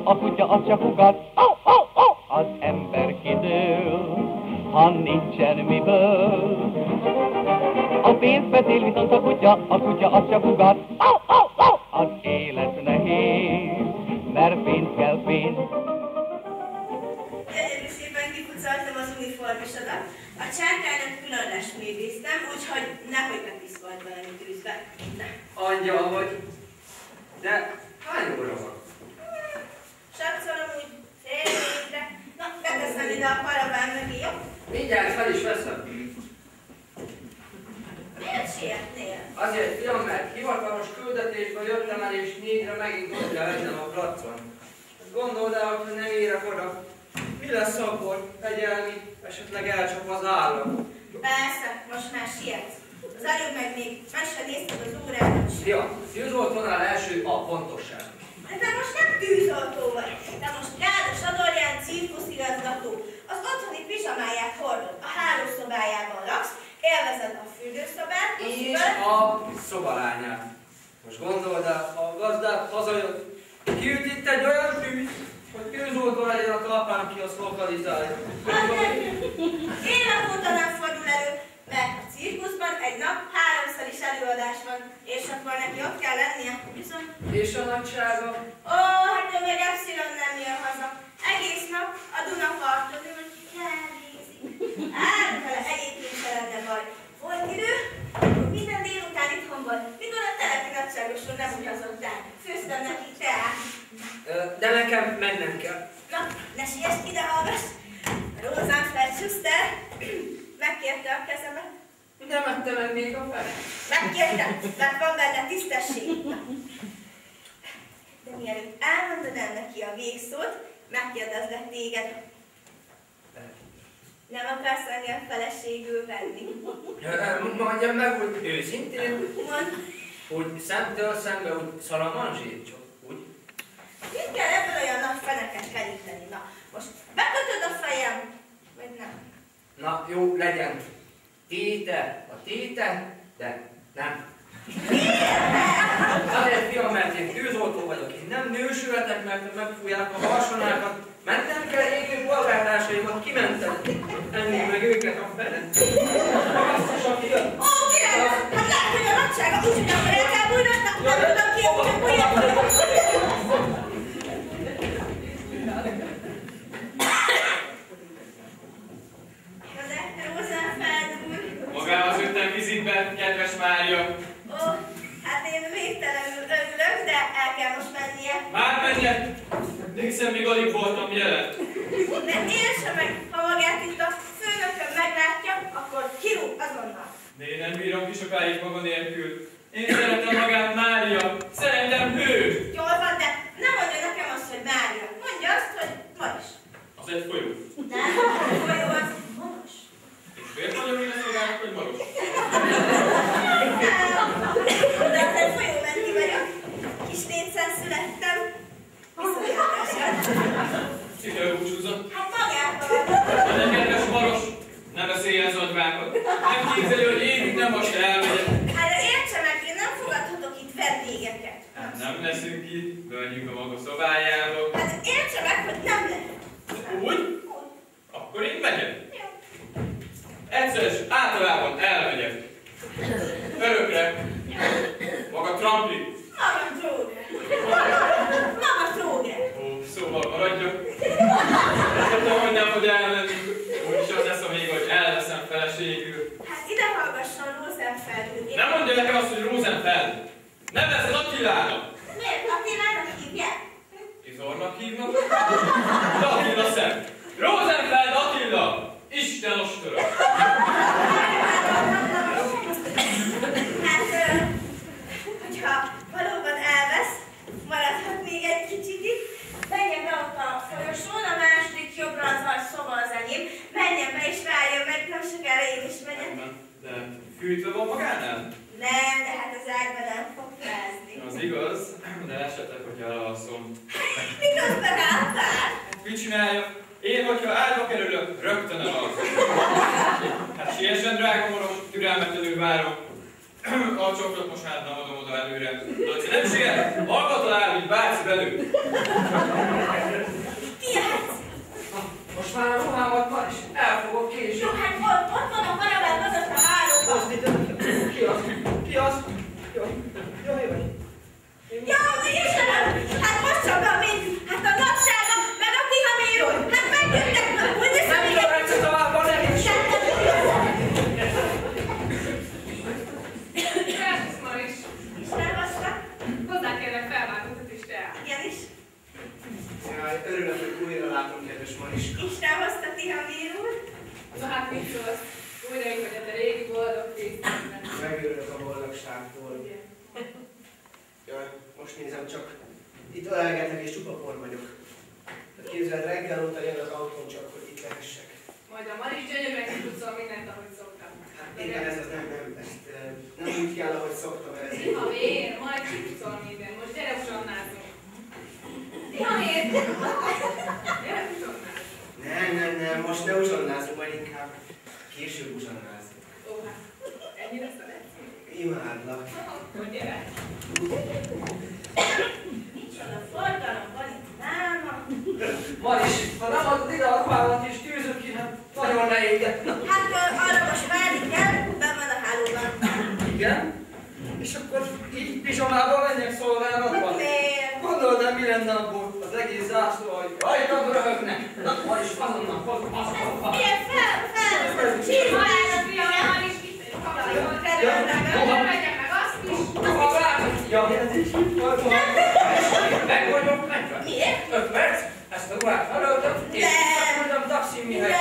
A kutya az csak ugat, az ember kidől, ha nincsen miből. A pénz beszél, viszont a kutya az csak ugat, az élet nehéz, mert pénz kell pénz. Gyönyörű szépen kipucoltam az uniformisodat. A csántának külön lesmédéztem, úgyhogy nehogy ne piszkolt valami tűzbe. Angyal vagy, de hány óra van? Satszolom úgy fél évre. Na, beteszem ide a parabán mögé, jó? Mindjárt fel is veszem. Miért sietnél? Azért, fiam, mert hivatalos küldetésből jöttem el, és 4-re megint ott kell lennem a placon. Gondold el, hogy nem érek oda. Mi lesz akkor, fegyelmi, esetleg elcsap az állam? Persze, most már sietsz. Az előbb meg még meg sem nézted az órádat. Fiam, tűzoltónál első a pontosság. De most nem tűzoltó vagy. De most Gádos Adorján cirkuszigazgató. Az otthoni pizsamáját hordod, a hálószobájában laksz, élvezed a fürdőszobát, És a szobalányát. Most gondold el, a gazdák hazajött. Kiüt itt egy olyan tűz, hogy tűzoltó legyen a talpán, ki azt lokalizálja. Évek óta nem fordul elő, mert a cirkuszban egy nap 3-szor is előadás van, és akkor neki ott kell lennie, bizony. És a nagysága? Ó, hát ő meg epszilon nem jön haza. Egész nap a Dunaparton ül, hogy kávézik. Vele egyébként se lenne baj. Volt idő, hogy minden délután itthon volt, mikor a telepi nagyságosról nem utazott el. Főztem neki teát. De nekem mennem kell. Na, ne siess, ide hallgass! Rosenfeld Schuster megkérte a kezemet. Nem ettem meg még a fele. Megkérte, mert van benne tisztesség. De mielőtt elmondanám neki a végszót, megkérdezlek téged. Nem akarsz engem feleségül venni? Mondjam meg, hogy őszintén, Mondd, hogy szemtől szembe, úgy szalamanzsét csak, úgy. mit kell ebből olyan nagy feneket keríteni? Na, most bekötöd a fejem, vagy nem? Na, jó, legyen. Téte, a téte, de nem. Azért, fiam, mert én tűzoltó vagyok, én nem nősülhetek, mert megfújják a harsonákat. Mentem kell égő polgártársaimat, kimentem. Ennél meg őket a fele. Magasztosan kijön. Ó, király! Hát lát, hogy a nagysága úgy, hogy akkor el kell bújnod, nem tudom ki, hogy bújjak. Magához jöttem vizitbe, kedves Mária. Ó, hát én végtelenül örülök, de el kell most mennie. Már menjek! Hiszen még alig voltam jelen. De értse meg, ha magát itt a főnökön meglátja, akkor kirúg azonnal. De én nem bírom ki sokáig maga nélkül. Én szeretem magát Mária. Szeretem őt. Jól van, de ne mondja nekem azt, hogy Mária. Mondja azt, hogy Maris. Az egy folyó. Nem, folyó az Maros. És miért mondjam én ezt magának, hogy Maros? De az egy folyó menti vagyok. Kis létszen születtem. Viszonyatosan. Szikkel búcsúzott. Hát magában. De kedves Maros, ne beszéljen zadvákat. Nem képzeli, hogy én nem most elmegyek. Hát értse meg, én nem fogadhatok itt vendégeket. Hát nem leszünk itt, menjünk a maga szobájába. Hát értse meg, hogy nem lehet. Úgy? Akkor én megyek. Egyszer és általában elmegyek. Örökre. Maga trampli. Maga tróger. Maga tróger. Ó, szóval maradjak. Tudom, hogy nem fog elmenni. Úgyis az lesz a még, hogy elveszem feleségül. Hát ide hallgasson Rosenfeldről. Nem mondja nekem azt, hogy Rosenfeld. Nem lesz az Attilának. Miért? Attilának hívják? Izornak hívnak? De Attila szem. Rosenfeld Attila! Isten ostora! Hát, hogyha valóban elvesz, maradhat még egy kicsit itt, menjen be ott a folyosón, a második jobbra az csinálja. Én, hogyha ágyba kerülök, rögtön elalszom. Hát siessen, drága moros, türelmetlenül várom. A csokrot most hát nem adom oda előre. De nem siet, hallgatol áll, mint bácsi belül. Fiatsz! Most már a ruhámat van, és elfogok később. Jó, hát ott van a karaván között a hálóban. Azt itt, ki az? Ki az? Jó, jó, jó. Jó, Istenem! Hát most csak a mind, hát a napsága, meg a pihaméró, hát megjöttek, hogy ez a Nem tudom, hogy tovább van elég. Szervusz, Maris! Szervasztok! Hozzá kérlek felváltozott is te el. Igenis. Jaj, örülök, hogy újra látom, kedves Mariska. Isten hozta pihamérút. Na hát mit szólsz? Újra így vagy a te régi boldog fészekben. Megörülök a boldogságtól. Ugye? Jaj, most nézem csak. Itt ölelgetek és csupa por vagyok. Képzeld, reggel óta jön az autón csak, hogy itt lehessek. Majd a Maris gyönyörűen kitudzol mindent, ahogy szoktam. Hát igen, ez az nem úgy kell, ahogy szoktam, mert ez így. Havér, majd kitudzol mindent. Most gyere uzsonnázunk. Havér! Gyere uzsonnázunk. Nem, most ne uzsonnázunk, majd inkább később uzsonnázunk. Ó, hát ennyire szeretsz? Imádlak. Akkor gyere. Micsoda forgalom van itt nálam. Maris, ha nem adod ide a ruhámat és tűzök ki, hát nagyon ne égek. Hát arra most várni kell, benn van a hálóban. Igen? És akkor így pizsamában menjek szolgálatban? Miért? Gondolod el, mi lenne abból az egész zászló, hogy rajtam röhögnek. Na, Maris, azonnal, azonnal. Milyen fel, Maris, fia, Maris, itt egy kamerában. Vegye meg azt is. Ja, ez is itt volt. Meg vagyok, meg. Miért? 5 perc, ezt a ruhát felöltöm, és mondom taxin mihez.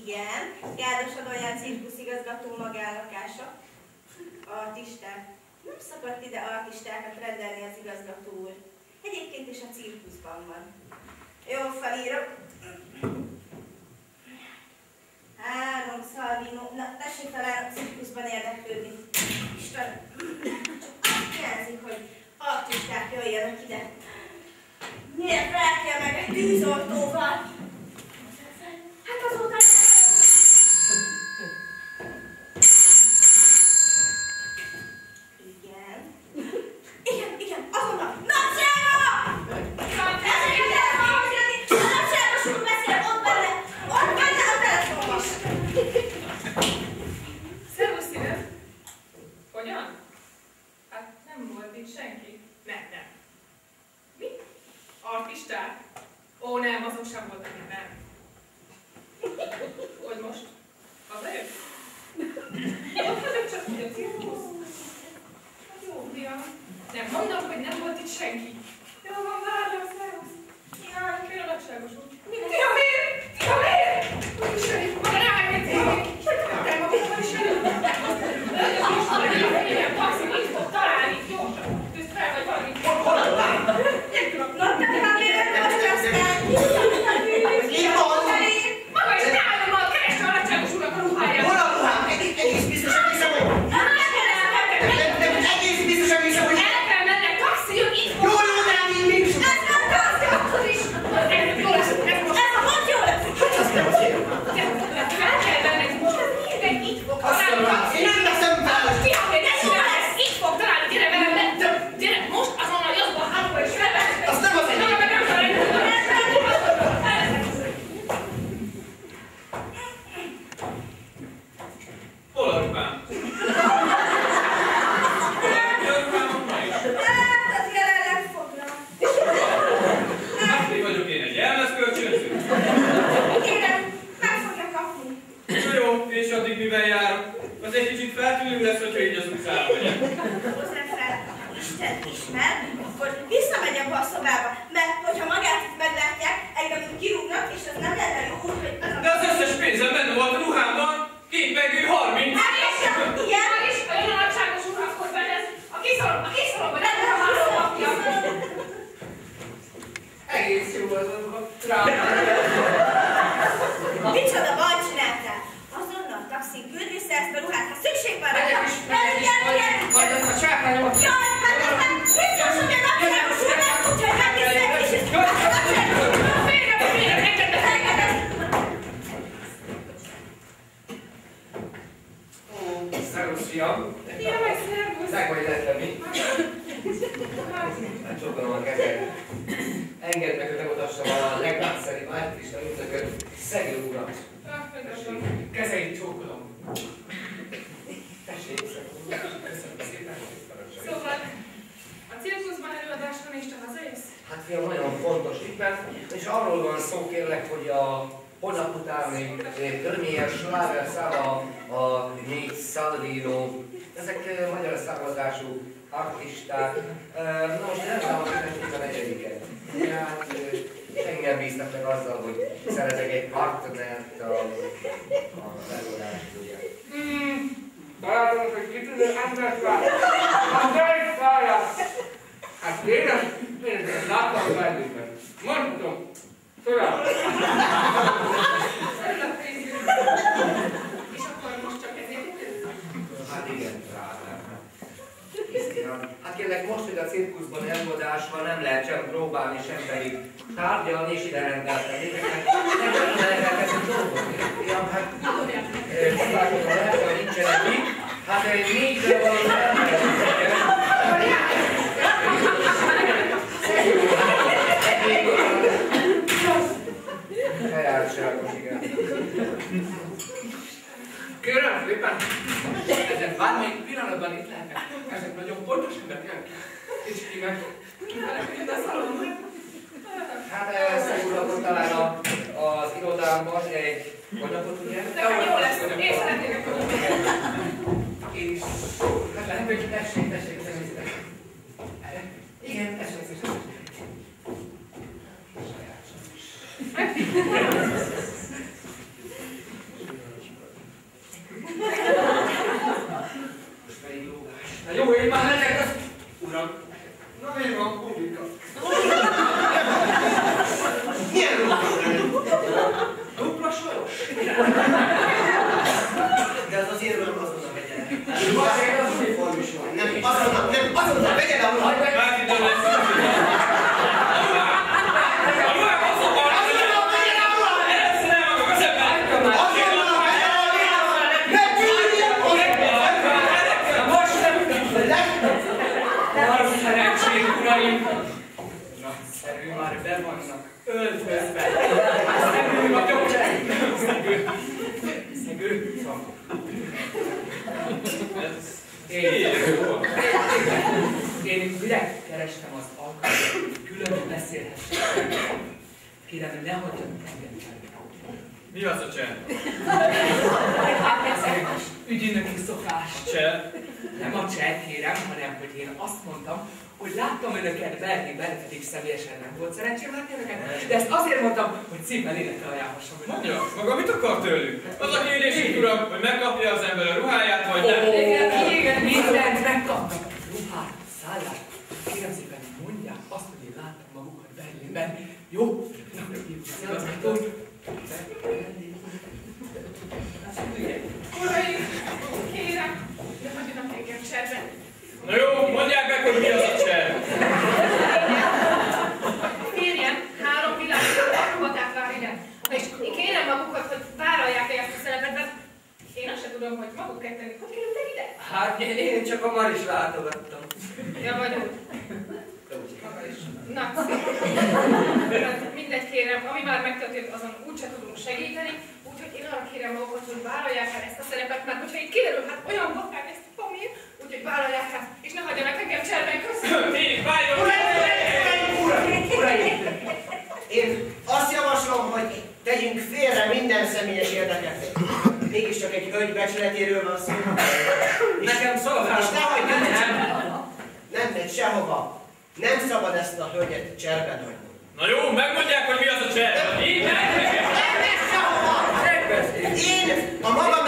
Igen, János Adorján cirkuszigazgató magánlakása. Artisták. Nem szokott ide artistákat rendelni az igazgató úr. Egyébként is a cirkuszban van. Jó, felírok. 3 Salvino. Na, tessék talán a cirkuszban érdeklődni. Isten, csak azt jelzik, hogy artisták jöjjenek ide. Miért fel kell meg egy tűzoltóval? Hát azóta... Igen, azonnal! Napsága! A napságos úr beszél, ott benne a telefonban! Szervusz, szíves! Hogyan? Hát nem volt itt senki. Nem. Mi? Artisták? Ó, nem, azok sem voltak itt, nem. Hogy most? Hazajött? Ott vagyok csak úgy a cirkusz. Hát jó, fiam. Nem, mondom, hogy nem volt itt senki. Jó van, várjál, szervusz. Jaj, kér a nagyságos úr. Tihamér! Úristen, maga rájött, Tihamér! Nem, a vissza is jön. Igen, Maxim, itt fog találni, gyorsan. Tűz fel, vagy valami. Hol a lány? Nem tudom. Na, te Tihamér, most aztán! Maga is nálam, keresse a nagyságos úrnak a ruháját. Hol a ruhám? Egész biztosan hiszem, hogy... Egész biztosan hiszem, hogy... El kell mennek, taxi jön, itt fog. Jó, de hát így nincs. Ez nem taxi, akkor is! Ez jó lesz, ez most. Ez a hogy jó lesz! Hát azt nem az én. El kell mennek, most ez minden itt fog Azt nem találni. rá. Én nem leszem fel. Tihamér, ne csinálsz, itt fog találni, gyere velem, gyere, most azonnal jössz a hálóba és felvesz. Azt nem az én. Hol a ruhám? Mi a ruhámon ma is? Hát, az jelenleg foglal. Hát mi vagyok én, egy jelmezkölcsönző? Kérem, meg fogja kapni. Jó, és addig mivel járok? Az egy kicsit feltűnő lesz, hogyha így az utcára megyek. Hozzám fel, Isten ismer, akkor visszamegy abba a szobába, mert hogyha magát itt meglátják, engem itt kirúgnak, és az nem lenne jó úgy, hogy az a... De az összes pénzem benne volt a ruhámban, képegő 30. Hát és sem, igen? Maris, a jó nagyságos úr, akkor benned a kiszoromba, lenne a hálóba, fiam. Egész jó az a rám. Micsoda baj csináltál? Azonnal taxin küld vissza ezt a ruhát, ha szükség van rá. Megyek is, megyek is. Jaj, szervusz! Meg vagy lettem mi? Hát csókolom a kezed. Engedd meg, hogy megmutassam a legnagyszerűbb artista ügynököt, Szegő urat. Kezeit csókolom. Tessék, köszönöm szépen. Szóval, a cirkuszban előadás van és te hazajössz? Hát fiam, nagyon fontos éppen, és arról van szó kérlek, hogy a holnap utáni premier sláger száma a négy Salvino, ezek magyar származású artisták. Na most nem tudom, hogy a negyediket. Hát engem bíztak meg azzal, hogy szerezek egy partnert a előadásra, ugye. Barátom, hogy kitűnő embert vár. A fejszállás! Hát én láttam bennünket. Mondtam. Tudom. És akkor most csak ezért jöttél? Hát igen, hát kérlek, most, hogy a cirkuszban előadás van, nem lehet sem próbálni, sem pedig tárgyalni, és ide rendeltem titeket. Nem lehet elkezdeni dolgozni. Ja, hát próbálkozom lehet, hogy nincsenek itt. Hát egy négyre való sajátságos, igen. Kérem szépen, ezek bármelyik pillanatban itt lehetnek. Ezek nagyon pontos emberek. És ki meg beleküljön a szalomba. Hát szegúrlatot talán az irodámban egy konyakot, ugye? Nekem jó lesz, én szeretnék egy konyakot. Én is. Hát lehet, hogy tessék. Igen, tessék. Na jó, én már legyek az... Uram! Na mi van, publika? Milyen Dupla soros? de az azért nem azonnal vegye le. Azért az uniformis van. Nem, azonnal vegye le, uram! Már idő lesz. Nagyszerű, már be vannak öltözve. Szegő vagyok, Szegő. Én direkt kerestem az alkalmat, hogy külön beszélhessek. Kérem, hogy ne hagyjanak engem el. Mi az a csend? Hát egyszerűen ügyinöki szokás. Csend? Nem a cseh, kérem, hanem hogy én azt mondtam, hogy láttam önöket Berlinben, pedig személyesen nem volt szerencsém látni önöket, de ezt azért mondtam, hogy szépen életre ajánlhassam. Mondja, maga mit akar tőlük? Az a kérdés, uram, hogy megkapja az ember a ruháját, vagy nem? Igen, mindent megkaptak. Ruhát, szállást. Kérem szépen, mondják azt, hogy én láttam magukat Berlinben. Jó? Na, Uraim, kérem, ne hagyjanak engem cserben. Na jó, mondják meg, hogy mi az a csend. Férjem, 3 világos ruhatát vár ide. És én kérem magukat, hogy vállalják el ezt a szerepet, mert én azt sem tudom, hogy maguk ketten, hogy kerültek ide? Hát én csak a Maris látogattam. Ja, vagy úgy. Na, mindegy kérem, ami már megtörtént, azon úgyse tudunk segíteni, úgyhogy én arra kérem magukat, hogy vállalják el ezt a szerepet, mert hogyha itt kiderül, hát olyan bakák ezt a família, úgyhogy vállalják el, és ne hagyjanak engem cserben, köszönöm! Tényleg, várjon! Uraim! Én azt javaslom, hogy tegyünk félre minden személyes érdeket. Mégiscsak egy hölgy becsületéről van szó. Nekem szolgálom. És nehogy nem megy sehova. Nem szabad ezt a hölgyet cserben hagyni. Na jó, megmondják, hogy mi az a csend. Így meg! Nem megy sehova! Én a magam